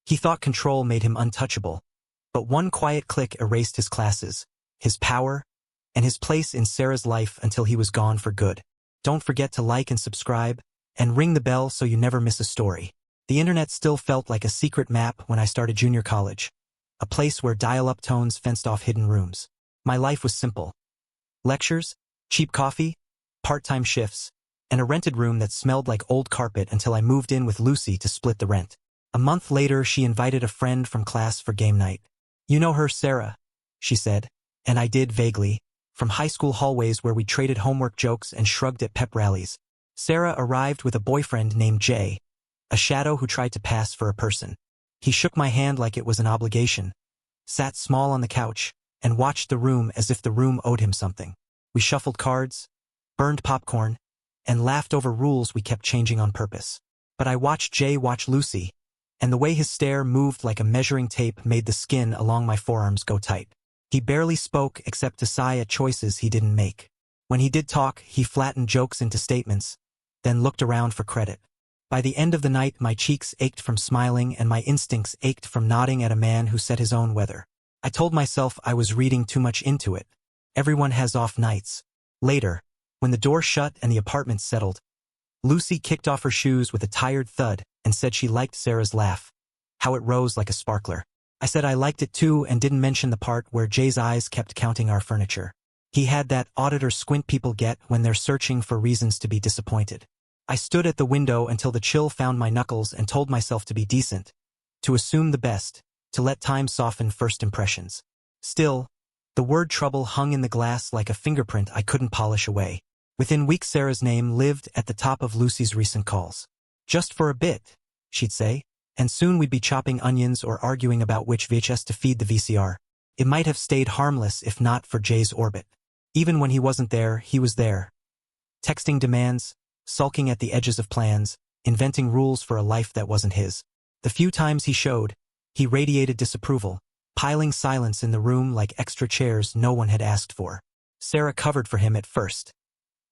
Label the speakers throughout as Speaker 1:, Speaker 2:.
Speaker 1: He thought control made him untouchable. But one quiet click erased his classes, his power, and his place in Sara's life until he was gone for good. Don't forget to like and subscribe, and ring the bell so you never miss a story. The internet still felt like a secret map when I started junior college, a place where dial-up tones fenced off hidden rooms. My life was simple. Lectures, cheap coffee, part-time shifts, and a rented room that smelled like old carpet until I moved in with Lucy to split the rent. A month later, she invited a friend from class for game night. "You know her, Sara," she said, and I did vaguely, from high school hallways where we traded homework jokes and shrugged at pep rallies. Sara arrived with a boyfriend named Jay, a shadow who tried to pass for a person. He shook my hand like it was an obligation, sat small on the couch, and watched the room as if the room owed him something. We shuffled cards, burned popcorn, and laughed over rules we kept changing on purpose. But I watched Jay watch Lucy, and the way his stare moved like a measuring tape made the skin along my forearms go tight. He barely spoke except to sigh at choices he didn't make. When he did talk, he flattened jokes into statements, then looked around for credit. By the end of the night, my cheeks ached from smiling and my instincts ached from nodding at a man who set his own weather. I told myself I was reading too much into it. Everyone has off nights. Later, when the door shut and the apartment settled, Lucy kicked off her shoes with a tired thud and said she liked Sara's laugh, how it rose like a sparkler. I said I liked it too and didn't mention the part where Jay's eyes kept counting our furniture. He had that auditor squint people get when they're searching for reasons to be disappointed. I stood at the window until the chill found my knuckles and told myself to be decent, to assume the best, to let time soften first impressions. Still, the word trouble hung in the glass like a fingerprint I couldn't polish away. Within weeks, Sara's name lived at the top of Lucy's recent calls. "Just for a bit," she'd say, and soon we'd be chopping onions or arguing about which VHS to feed the VCR. It might have stayed harmless if not for Jay's orbit. Even when he wasn't there, he was there. Texting demands, sulking at the edges of plans, inventing rules for a life that wasn't his. The few times he showed, he radiated disapproval, piling silence in the room like extra chairs no one had asked for. Sara covered for him at first.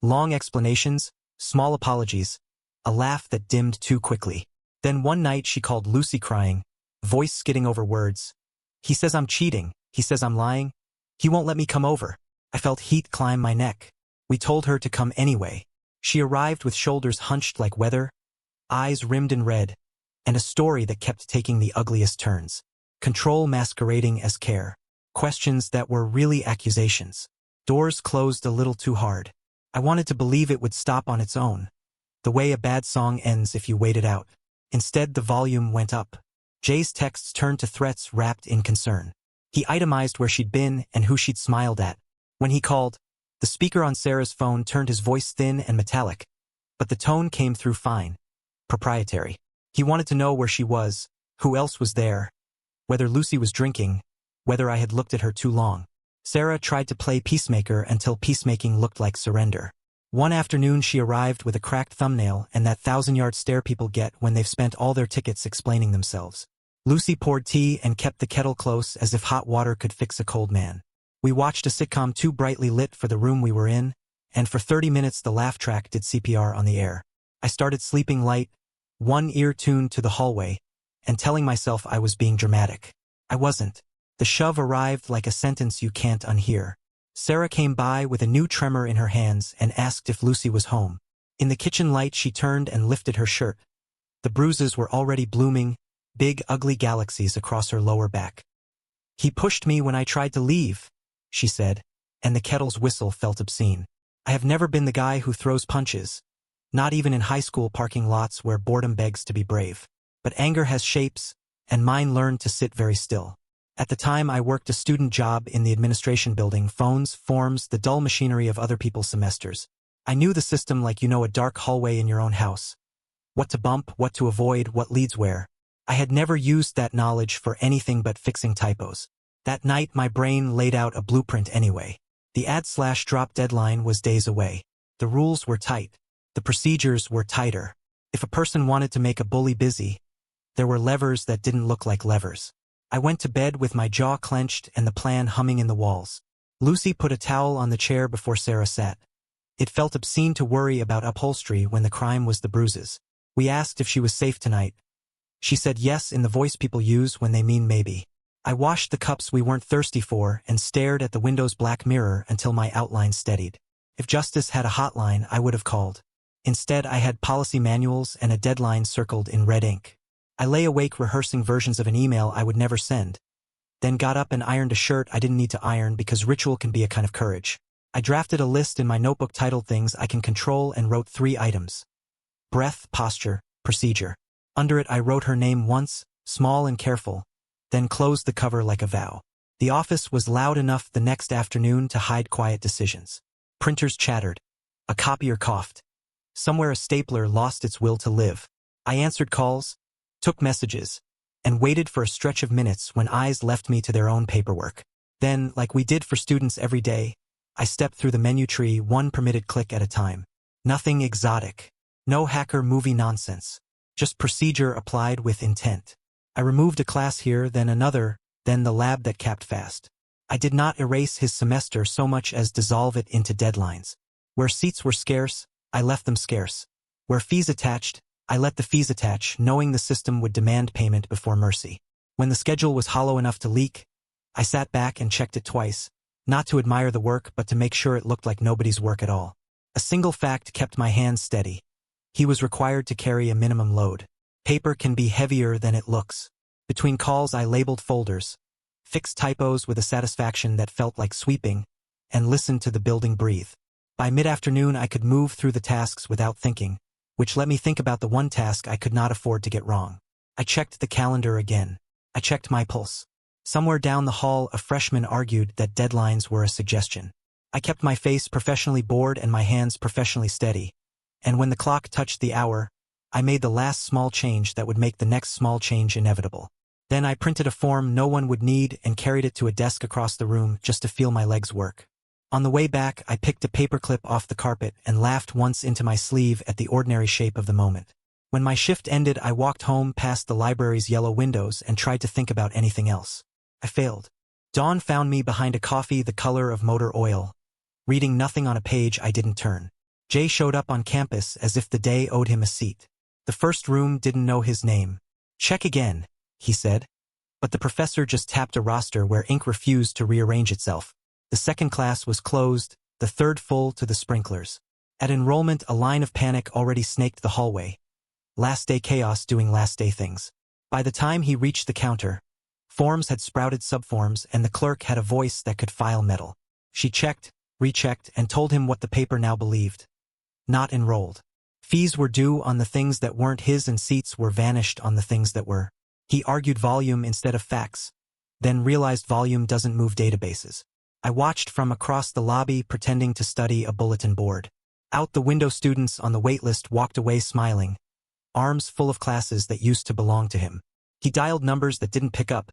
Speaker 1: Long explanations, small apologies, a laugh that dimmed too quickly. Then one night she called Lucy crying, voice skidding over words. "He says I'm cheating. He says I'm lying. He won't let me come over." I felt heat climb my neck. We told her to come anyway. She arrived with shoulders hunched like weather, eyes rimmed in red, and a story that kept taking the ugliest turns. Control masquerading as care. Questions that were really accusations. Doors closed a little too hard. I wanted to believe it would stop on its own, the way a bad song ends if you wait it out. Instead, the volume went up. Jay's texts turned to threats wrapped in concern. He itemized where she'd been and who she'd smiled at. When he called, the speaker on Sara's phone turned his voice thin and metallic, but the tone came through fine, proprietary. He wanted to know where she was, who else was there, whether Lucy was drinking, whether I had looked at her too long. Sara tried to play peacemaker until peacemaking looked like surrender. One afternoon she arrived with a cracked thumbnail and that 1,000-yard stare people get when they've spent all their tickets explaining themselves. Lucy poured tea and kept the kettle close as if hot water could fix a cold man. We watched a sitcom too brightly lit for the room we were in, and for 30 minutes the laugh track did CPR on the air. I started sleeping light, one ear tuned to the hallway, and telling myself I was being dramatic. I wasn't. The shove arrived like a sentence you can't unhear. Sara came by with a new tremor in her hands and asked if Lucy was home. In the kitchen light she turned and lifted her shirt. The bruises were already blooming, big ugly galaxies across her lower back. "He pushed me when I tried to leave," she said, and the kettle's whistle felt obscene. I have never been the guy who throws punches, not even in high school parking lots where boredom begs to be brave. But anger has shapes, and mine learned to sit very still. At the time I worked a student job in the administration building, phones, forms, the dull machinery of other people's semesters. I knew the system like you know a dark hallway in your own house. What to bump, what to avoid, what leads where. I had never used that knowledge for anything but fixing typos. That night my brain laid out a blueprint anyway. The add/drop deadline was days away. The rules were tight. The procedures were tighter. If a person wanted to make a bully busy, there were levers that didn't look like levers. I went to bed with my jaw clenched and the plan humming in the walls. Lucy put a towel on the chair before Sara sat. It felt obscene to worry about upholstery when the crime was the bruises. We asked if she was safe tonight. She said yes in the voice people use when they mean maybe. I washed the cups we weren't thirsty for and stared at the window's black mirror until my outline steadied. If justice had a hotline, I would have called. Instead, I had policy manuals and a deadline circled in red ink. I lay awake rehearsing versions of an email I would never send, then got up and ironed a shirt I didn't need to iron because ritual can be a kind of courage. I drafted a list in my notebook titled Things I Can Control and wrote 3 items. Breath, posture, procedure. Under it I wrote her name once, small and careful, then closed the cover like a vow. The office was loud enough the next afternoon to hide quiet decisions. Printers chattered. A copier coughed. Somewhere a stapler lost its will to live. I answered calls, took messages, and waited for a stretch of minutes when eyes left me to their own paperwork. Then, like we did for students every day, I stepped through the menu tree one permitted click at a time. Nothing exotic. No hacker movie nonsense. Just procedure applied with intent. I removed a class here, then another, then the lab that capped fast. I did not erase his semester so much as dissolve it into deadlines. Where seats were scarce, I left them scarce. Where fees attached, I let the fees attach, knowing the system would demand payment before mercy. When the schedule was hollow enough to leak, I sat back and checked it twice, not to admire the work but to make sure it looked like nobody's work at all. A single fact kept my hands steady. He was required to carry a minimum load. Paper can be heavier than it looks. Between calls I labeled folders, fixed typos with a satisfaction that felt like sweeping, and listened to the building breathe. By mid-afternoon I could move through the tasks without thinking, which let me think about the one task I could not afford to get wrong. I checked the calendar again. I checked my pulse. Somewhere down the hall a freshman argued that deadlines were a suggestion. I kept my face professionally bored and my hands professionally steady, and when the clock touched the hour, I made the last small change that would make the next small change inevitable. Then I printed a form no one would need and carried it to a desk across the room just to feel my legs work. On the way back, I picked a paperclip off the carpet and laughed once into my sleeve at the ordinary shape of the moment. When my shift ended, I walked home past the library's yellow windows and tried to think about anything else. I failed. Dawn found me behind a coffee the color of motor oil, reading nothing on a page I didn't turn. Jay showed up on campus as if the day owed him a seat. The first room didn't know his name. Check again, he said. But the professor just tapped a roster where ink refused to rearrange itself. The second class was closed, the third full to the sprinklers. At enrollment, a line of panic already snaked the hallway. Last day chaos doing last day things. By the time he reached the counter, forms had sprouted subforms and the clerk had a voice that could file metal. She checked, rechecked, and told him what the paper now believed. Not enrolled. Fees were due on the things that weren't his and seats were vanished on the things that were. He argued volume instead of facts, then realized volume doesn't move databases. I watched from across the lobby pretending to study a bulletin board. Out the window students on the waitlist walked away smiling, arms full of classes that used to belong to him. He dialed numbers that didn't pick up,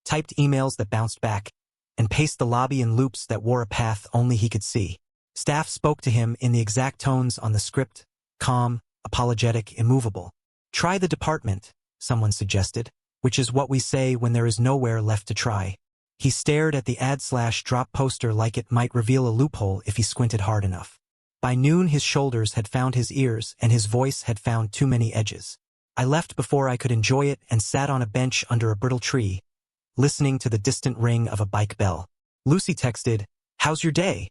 Speaker 1: typed emails that bounced back, and paced the lobby in loops that wore a path only he could see. Staff spoke to him in the exact tones on the script, calm, apologetic, immovable. Try the department, someone suggested, which is what we say when there is nowhere left to try. He stared at the add/drop poster like it might reveal a loophole if he squinted hard enough. By noon his shoulders had found his ears and his voice had found too many edges. I left before I could enjoy it and sat on a bench under a brittle tree, listening to the distant ring of a bike bell. Lucy texted, "How's your day?"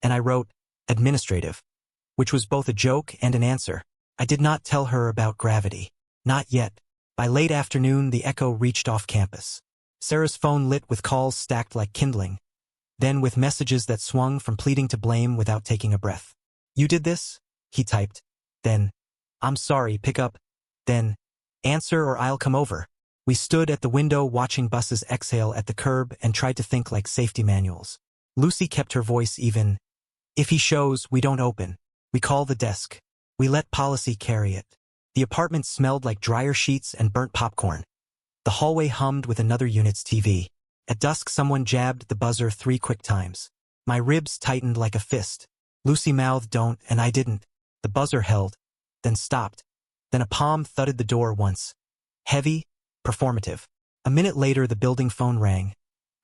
Speaker 1: And I wrote, "Administrative," which was both a joke and an answer. I did not tell her about gravity. Not yet. By late afternoon, the echo reached off campus. Sara's phone lit with calls stacked like kindling, then with messages that swung from pleading to blame without taking a breath. "You did this?" he typed. Then, "I'm sorry, pick up." Then, "Answer or I'll come over." We stood at the window watching buses exhale at the curb and tried to think like safety manuals. Lucy kept her voice even. "If he shows, we don't open. We call the desk. We let policy carry it." The apartment smelled like dryer sheets and burnt popcorn. The hallway hummed with another unit's TV. At dusk someone jabbed the buzzer 3 quick times. My ribs tightened like a fist. Lucy mouthed "don't," and I didn't. The buzzer held, then stopped. Then a palm thudded the door once. Heavy, performative. A minute later the building phone rang.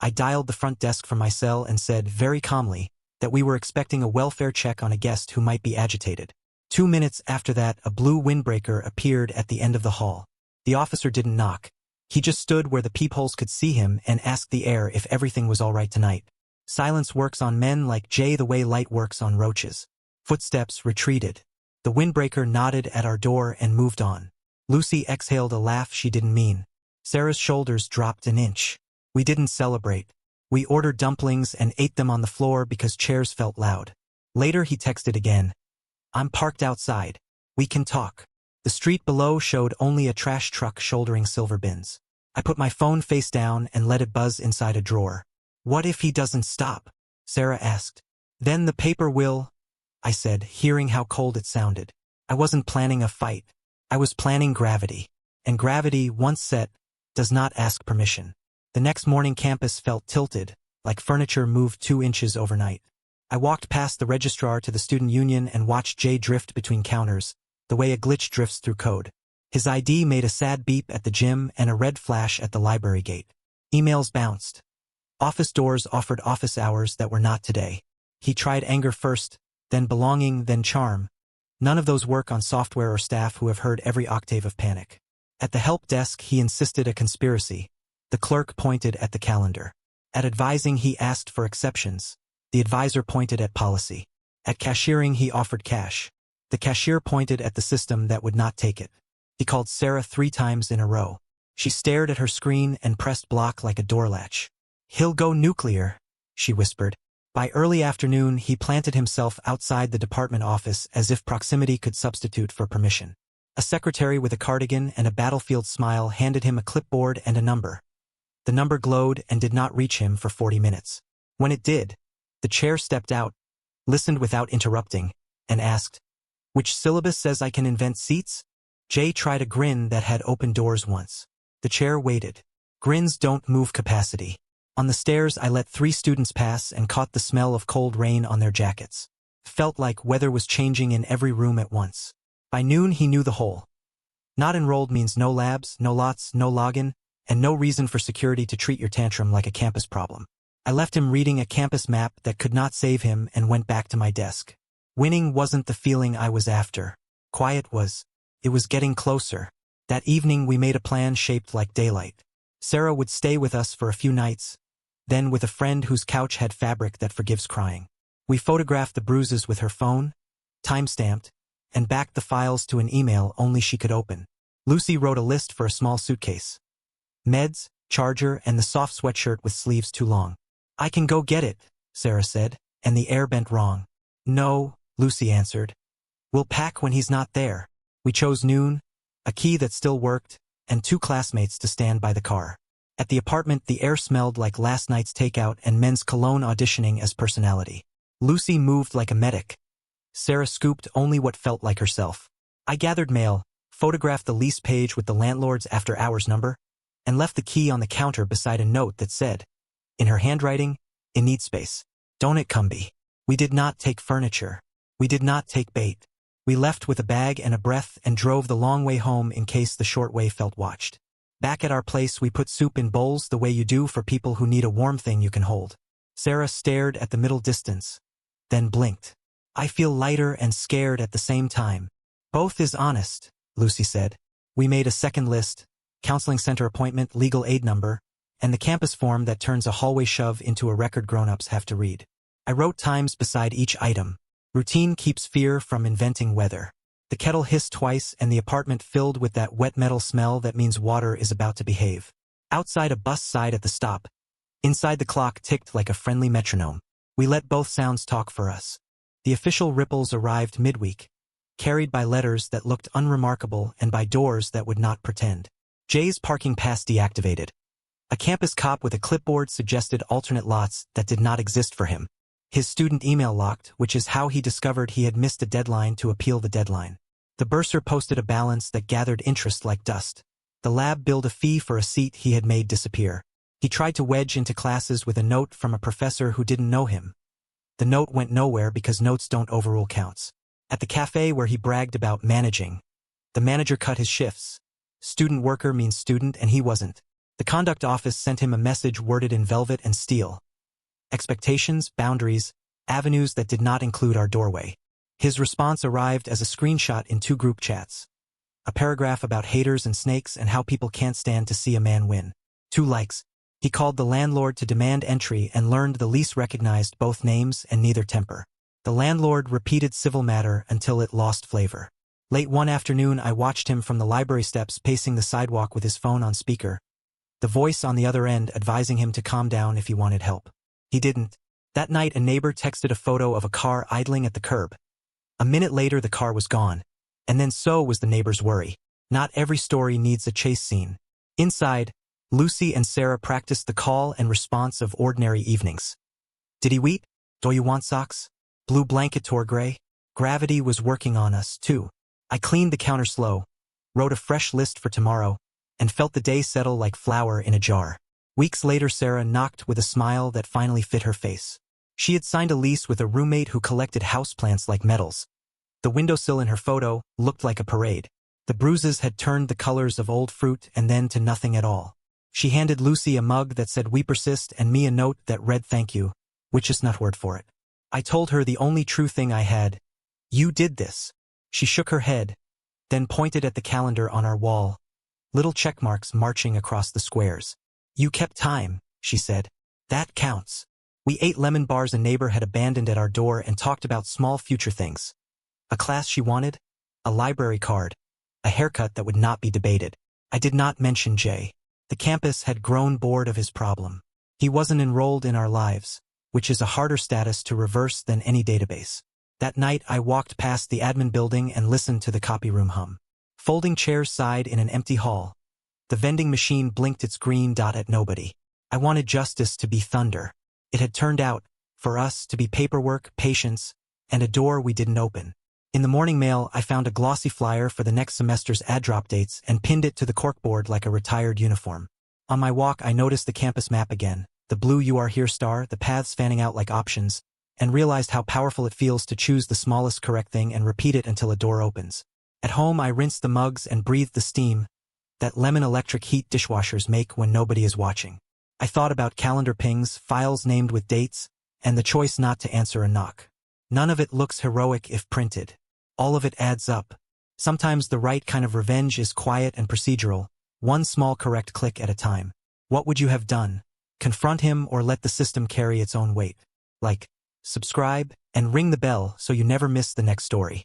Speaker 1: I dialed the front desk from my cell and said very calmly that we were expecting a welfare check on a guest who might be agitated. 2 minutes after that a blue windbreaker appeared at the end of the hall. The officer didn't knock. He just stood where the peepholes could see him and asked the air if everything was all right tonight. Silence works on men like Jay the way light works on roaches. Footsteps retreated. The windbreaker nodded at our door and moved on. Lucy exhaled a laugh she didn't mean. Sarah's shoulders dropped an inch. We didn't celebrate. We ordered dumplings and ate them on the floor because chairs felt loud. Later he texted again. I'm parked outside. We can talk. The street below showed only a trash truck shouldering silver bins. I put my phone face down and let it buzz inside a drawer. What if he doesn't stop? Sarah asked. Then the paper will, I said, hearing how cold it sounded. I wasn't planning a fight. I was planning gravity. And gravity, once set, does not ask permission. The next morning campus felt tilted, like furniture moved 2 inches overnight. I walked past the registrar to the student union and watched Jay drift between counters, the way a glitch drifts through code. His ID made a sad beep at the gym and a red flash at the library gate. Emails bounced. Office doors offered office hours that were not today. He tried anger first, then belonging, then charm. None of those work on software or staff who have heard every octave of panic. At the help desk he insisted a conspiracy. The clerk pointed at the calendar. At advising he asked for exceptions. The advisor pointed at policy. At cashiering he offered cash. The cashier pointed at the system that would not take it. He called Sara 3 times in a row. She stared at her screen and pressed block like a door latch. He'll go nuclear, she whispered. By early afternoon he planted himself outside the department office as if proximity could substitute for permission. A secretary with a cardigan and a battlefield smile handed him a clipboard and a number. The number glowed and did not reach him for 40 minutes. When it did, the chair stepped out, listened without interrupting, and asked, "Which syllabus says I can invent seats?" Jay tried a grin that had opened doors once. The chair waited. Grins don't move capacity. On the stairs I let 3 students pass and caught the smell of cold rain on their jackets. Felt like weather was changing in every room at once. By noon he knew the whole. Not enrolled means no labs, no lots, no login, and no reason for security to treat your tantrum like a campus problem. I left him reading a campus map that could not save him and went back to my desk. Winning wasn't the feeling I was after. Quiet was. It was getting closer. That evening we made a plan shaped like daylight. Sara would stay with us for a few nights, then with a friend whose couch had fabric that forgives crying. We photographed the bruises with her phone, time-stamped, and backed the files to an email only she could open. Lucy wrote a list for a small suitcase. Meds, charger, and the soft sweatshirt with sleeves too long. I can go get it, Sara said, and the air bent wrong. No, Lucy answered. We'll pack when he's not there. We chose noon, a key that still worked, and 2 classmates to stand by the car. At the apartment the air smelled like last night's takeout and men's cologne auditioning as personality. Lucy moved like a medic. Sara scooped only what felt like herself. I gathered mail, photographed the lease page with the landlord's after-hours number, and left the key on the counter beside a note that said, in her handwriting, "It needs space. Don't it, Cumby?" We did not take furniture. We did not take bait. We left with a bag and a breath and drove the long way home in case the short way felt watched. Back at our place we put soup in bowls the way you do for people who need a warm thing you can hold. Sara stared at the middle distance, then blinked. I feel lighter and scared at the same time. Both is honest, Lucy said. We made a second list, counseling center appointment, legal aid number, and the campus form that turns a hallway shove into a record grown-ups have to read. I wrote times beside each item. Routine keeps fear from inventing weather. The kettle hissed twice and the apartment filled with that wet metal smell that means water is about to behave. Outside a bus sighed at the stop. Inside the clock ticked like a friendly metronome. We let both sounds talk for us. The official ripples arrived midweek, carried by letters that looked unremarkable and by doors that would not pretend. Jay's parking pass deactivated. A campus cop with a clipboard suggested alternate lots that did not exist for him. His student email locked, which is how he discovered he had missed a deadline to appeal the deadline. The bursar posted a balance that gathered interest like dust. The lab billed a fee for a seat he had made disappear. He tried to wedge into classes with a note from a professor who didn't know him. The note went nowhere because notes don't overrule counts. At the cafe where he bragged about managing, the manager cut his shifts. Student worker means student and he wasn't. The conduct office sent him a message worded in velvet and steel. Expectations, boundaries, avenues that did not include our doorway. His response arrived as a screenshot in 2 group chats. A paragraph about haters and snakes and how people can't stand to see a man win. 2 likes. He called the landlord to demand entry and learned the lease recognized both names and neither temper. The landlord repeated civil matter until it lost flavor. Late one afternoon I watched him from the library steps pacing the sidewalk with his phone on speaker, the voice on the other end advising him to calm down if he wanted help. He didn't. That night a neighbor texted a photo of a car idling at the curb. A minute later the car was gone. And then so was the neighbor's worry. Not every story needs a chase scene. Inside, Lucy and Sara practiced the call and response of ordinary evenings. Did he wheat? Do you want socks? Blue blanket tore gray? Gravity was working on us, too. I cleaned the counter slow, wrote a fresh list for tomorrow, and felt the day settle like flour in a jar. Weeks later Sara knocked with a smile that finally fit her face. She had signed a lease with a roommate who collected houseplants like medals. The windowsill in her photo looked like a parade. The bruises had turned the colors of old fruit and then to nothing at all. She handed Lucy a mug that said "We persist" and me a note that read "Thank you," which is not word for it. I told her the only true thing I had. You did this. She shook her head, then pointed at the calendar on our wall, little check marks marching across the squares. You kept time, she said. That counts. We ate lemon bars a neighbor had abandoned at our door and talked about small future things. A class she wanted, a library card, a haircut that would not be debated. I did not mention Jay. The campus had grown bored of his problem. He wasn't enrolled in our lives, which is a harder status to reverse than any database. That night I walked past the admin building and listened to the copy room hum. Folding chairs sighed in an empty hall. The vending machine blinked its green dot at nobody. I wanted justice to be thunder. It had turned out, for us, to be paperwork, patience, and a door we didn't open. In the morning mail I found a glossy flyer for the next semester's ad drop dates and pinned it to the corkboard like a retired uniform. On my walk I noticed the campus map again, the blue "You Are Here" star, the paths fanning out like options, and realized how powerful it feels to choose the smallest correct thing and repeat it until a door opens. At home I rinsed the mugs and breathed the steam that lemon electric heat dishwashers make when nobody is watching. I thought about calendar pings, files named with dates, and the choice not to answer a knock. None of it looks heroic if printed. All of it adds up. Sometimes the right kind of revenge is quiet and procedural, one small correct click at a time. What would you have done? Confront him or let the system carry its own weight? Like, subscribe, and ring the bell so you never miss the next story.